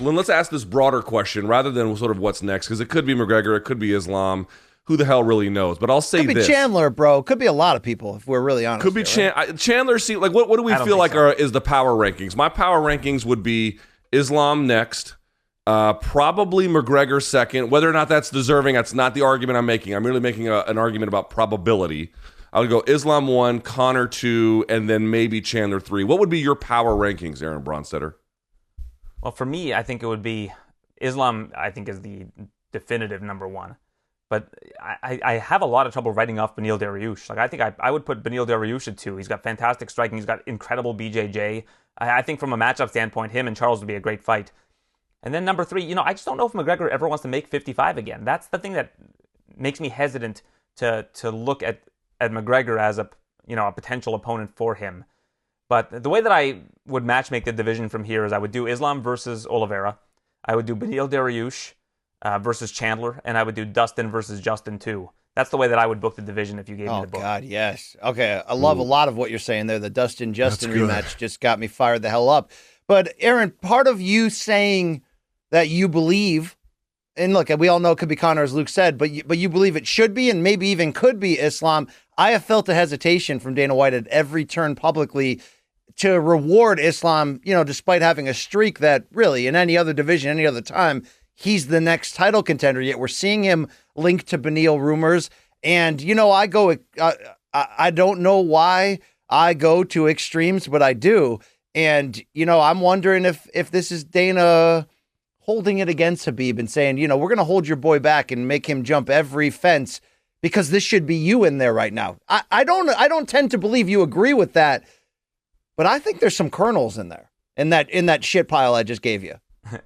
let's ask this broader question rather than sort of what's next, because it could be McGregor, it could be Islam. Who the hell really knows? But I'll say this. Could be this. Chandler, bro. Could be a lot of people, if we're really honest. Could be right? Chandler. See, like, what do we feel like is the power rankings? My power rankings would be Islam next, probably McGregor second. Whether or not that's deserving, that's not the argument I'm making. I'm really making an argument about probability. I would go Islam 1, Conor 2, and then maybe Chandler 3. What would be your power rankings, Aaron Bronsteter? Well, for me, I think it would be Islam, I think, is the definitive number 1. But I have a lot of trouble writing off Beneil Dariush. Like, I think I would put Beneil Dariush at 2. He's got fantastic striking. He's got incredible BJJ. I think from a matchup standpoint, him and Charles would be a great fight. And then number 3, I just don't know if McGregor ever wants to make 55 again. That's the thing that makes me hesitant to look at McGregor as a potential opponent for him. But the way that I would matchmake the division from here is I would do Islam versus Oliveira. I would do Beneil Dariush versus Chandler, and I would do Dustin versus Justin too. That's the way that I would book the division if you gave me the book. Oh, God, yes. Okay, I love a lot of what you're saying there. The Dustin-Justin rematch just got me fired the hell up. But, Aaron, part of you saying that you believe, and look, we all know it could be Conor, as Luke said, but you believe it should be and maybe even could be Islam. I have felt a hesitation from Dana White at every turn publicly to reward Islam, despite having a streak that really in any other division, any other time, he's the next title contender, yet we're seeing him linked to Beneil rumors. And, I don't know why I go to extremes, but I do. And, I'm wondering if this is Dana holding it against Khabib and saying, we're going to hold your boy back and make him jump every fence because this should be you in there right now. I don't tend to believe you agree with that, but I think there's some kernels in there, in that shit pile I just gave you.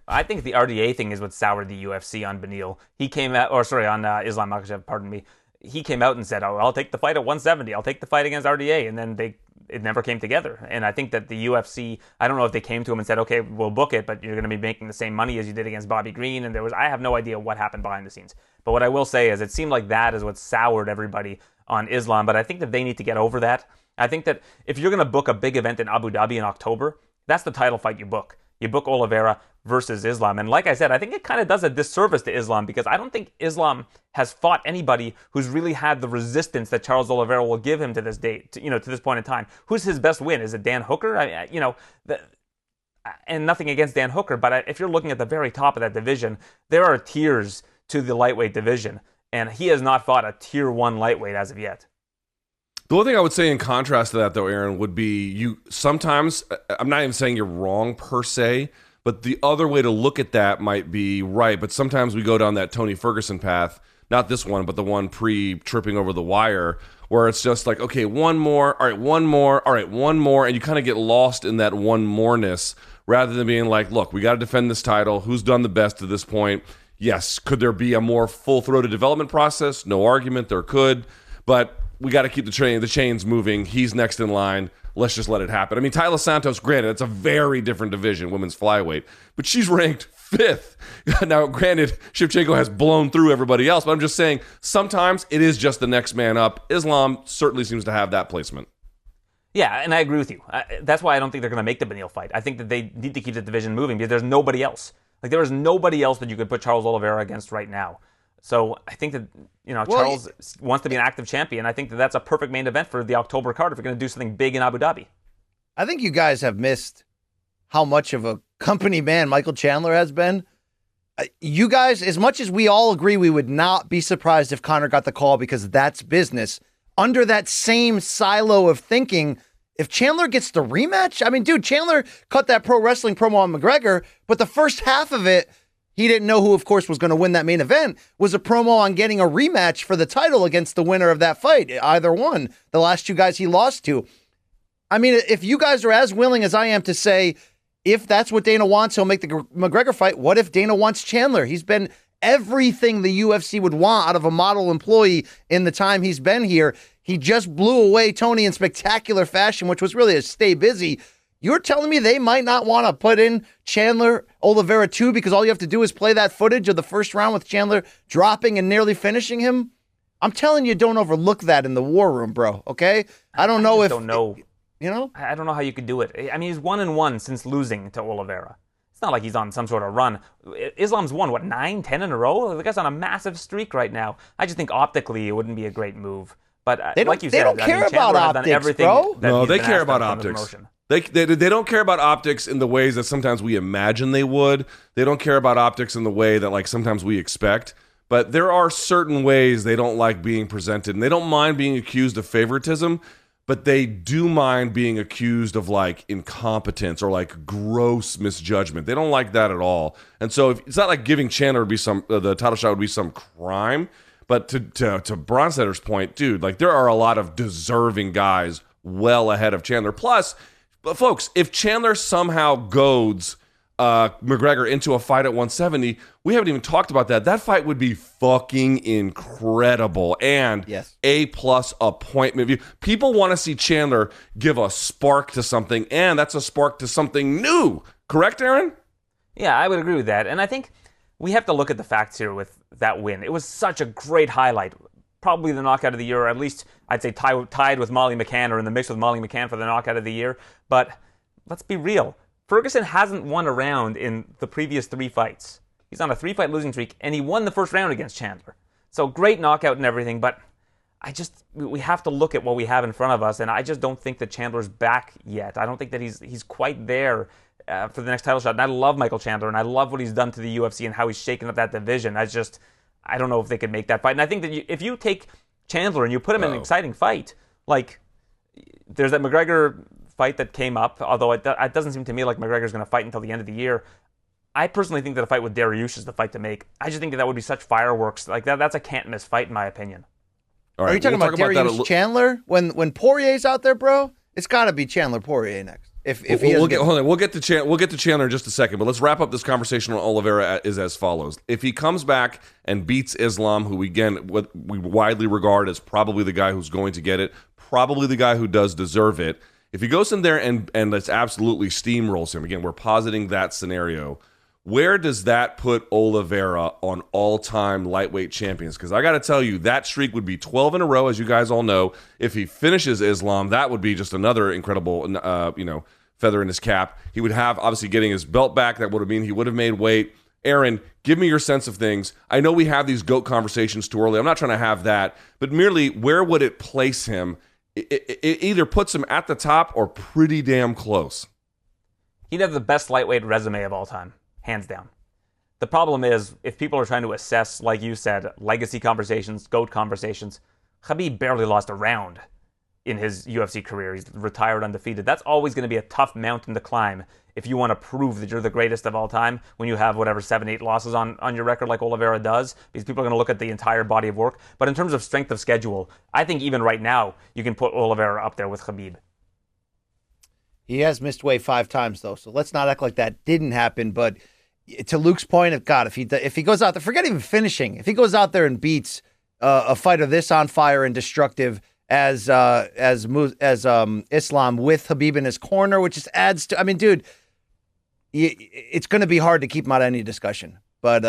I think the RDA thing is what soured the UFC on Beneil. He came out, on Islam Makhachev, pardon me. He came out and said, I'll take the fight at 170. I'll take the fight against RDA. And then it never came together. And I think that the UFC, I don't know if they came to him and said, okay, we'll book it, but you're going to be making the same money as you did against Bobby Green. And I have no idea what happened behind the scenes. But what I will say is it seemed like that is what soured everybody on Islam. But I think that they need to get over that. I think that if you're going to book a big event in Abu Dhabi in October, that's the title fight you book. You book Oliveira versus Islam. And like I said, I think it kind of does a disservice to Islam because I don't think Islam has fought anybody who's really had the resistance that Charles Oliveira will give him to this date, to this point in time. Who's his best win? Is it Dan Hooker? And nothing against Dan Hooker, but if you're looking at the very top of that division, there are tiers to the lightweight division, and he has not fought a tier 1 lightweight as of yet. The one thing I would say in contrast to that, though, Aaron, would be you sometimes, I'm not even saying you're wrong per se, but the other way to look at that might be right. But sometimes we go down that Tony Ferguson path, not this one, but the one pre-tripping over the wire, where it's just like, okay, one more, all right, one more, all right, one more, and you kind of get lost in that one moreness rather than being like, look, we got to defend this title. Who's done the best to this point? Yes. Could there be a more full-throated development process? No argument, there could, but we got to keep the chains moving. He's next in line. Let's just let it happen. I mean, Tyler Santos, granted, it's a very different division, women's flyweight, but she's ranked 5th. Now, granted, Shevchenko has blown through everybody else, but I'm just saying sometimes it is just the next man up. Islam certainly seems to have that placement. Yeah, and I agree with you. That's why I don't think they're going to make the Beneil fight. I think that they need to keep the division moving because there's nobody else. Like, there is nobody else that you could put Charles Oliveira against right now. So I think that, Charles wants to be an active champion. I think that that's a perfect main event for the October card if you're going to do something big in Abu Dhabi. I think you guys have missed how much of a company man Michael Chandler has been. You guys, as much as we all agree we would not be surprised if Conor got the call because that's business, under that same silo of thinking, if Chandler gets the rematch, I mean, dude, Chandler cut that pro wrestling promo on McGregor, but the first half of it, he didn't know who, of course, was going to win that main event, was a promo on getting a rematch for the title against the winner of that fight, either one, the last 2 guys he lost to. I mean, if you guys are as willing as I am to say, if that's what Dana wants, he'll make the McGregor fight. What if Dana wants Chandler? He's been everything the UFC would want out of a model employee in the time he's been here. He just blew away Tony in spectacular fashion, which was really a stay busy. You're telling me they might not want to put in Chandler Oliveira 2 because all you have to do is play that footage of the first round with Chandler dropping and nearly finishing him? I'm telling you, don't overlook that in the war room, bro, okay? I don't know. I don't know how you could do it. I mean, he's 1-1 since losing to Oliveira. It's not like he's on some sort of run. Islam's won, 9, 10 in a row? The guy's on a massive streak right now. I just think optically it wouldn't be a great move. But like you said, they don't care about optics, bro. No, they care about optics. They don't care about optics in the ways that sometimes we imagine they would. They don't care about optics in the way that like sometimes we expect. But there are certain ways they don't like being presented, and they don't mind being accused of favoritism, but they do mind being accused of like incompetence or like gross misjudgment. They don't like that at all. And so it's not like giving Chandler would be the title shot would be some crime. But to Bronsteter's point, dude, like there are a lot of deserving guys well ahead of Chandler. Plus, but folks, if Chandler somehow goads McGregor into a fight at 170, we haven't even talked about that. That fight would be fucking incredible and A+ appointment. People want to see Chandler give a spark to something, and that's a spark to something new. Correct, Aaron? Yeah, I would agree with that. And I think we have to look at the facts here with that win. It was such a great highlight. Probably the knockout of the year, or at least I'd say tied with Molly McCann or in the mix with Molly McCann for the knockout of the year. But let's be real. Ferguson hasn't won a round in the previous 3 fights. He's on a 3-fight losing streak, and he won the first round against Chandler. So great knockout and everything, but we have to look at what we have in front of us, and I just don't think that Chandler's back yet. I don't think that he's quite there for the next title shot. And I love Michael Chandler, and I love what he's done to the UFC and how he's shaken up that division. I don't know if they could make that fight. And I think that if you take Chandler and you put him in an exciting fight, like there's that McGregor fight that came up, although it doesn't seem to me like McGregor's going to fight until the end of the year. I personally think that a fight with Dariush is the fight to make. I just think that would be such fireworks. Like that's a can't-miss fight, in my opinion. All right, are you talking about Dariush Chandler? When Poirier's out there, bro, it's got to be Chandler Poirier next. We'll get to Chandler in just a second, but let's wrap up this conversation on Oliveira is as follows. If he comes back and beats Islam, who we widely regard as probably the guy who's going to get it, probably the guy who does deserve it, if he goes in there and let's absolutely steamrolls him, again, we're positing that scenario, where does that put Oliveira on all-time lightweight champions? Because I got to tell you, that streak would be 12 in a row, as you guys all know. If he finishes Islam, that would be just another incredible, feather in his cap. He would have, obviously, getting his belt back. That would have mean he would have made weight. Aaron, give me your sense of things. I know we have these GOAT conversations too early. I'm not trying to have that. But merely, where would it place him? It either puts him at the top or pretty damn close. He'd have the best lightweight resume of all time, hands down. The problem is, if people are trying to assess, like you said, legacy conversations, GOAT conversations, Khabib barely lost a round in his UFC career. He's retired undefeated. That's always going to be a tough mountain to climb if you want to prove that you're the greatest of all time when you have 7-8 losses on your record like Oliveira does, because people are going to look at the entire body of work. But in terms of strength of schedule, I think even right now you can put Oliveira up there with Khabib. He has missed weight 5 times, though, so let's not act like that didn't happen. But to Luke's point, God, if he goes out there, forget even finishing. If he goes out there and beats a fighter this on fire and destructive as Islam with Khabib in his corner, which just adds to. I mean, dude, it's going to be hard to keep him out of any discussion. But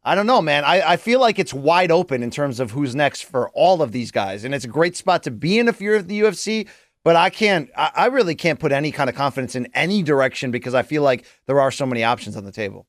I don't know, man. I feel like it's wide open in terms of who's next for all of these guys, and it's a great spot to be in if you're the UFC. But I really can't put any kind of confidence in any direction because I feel like there are so many options on the table.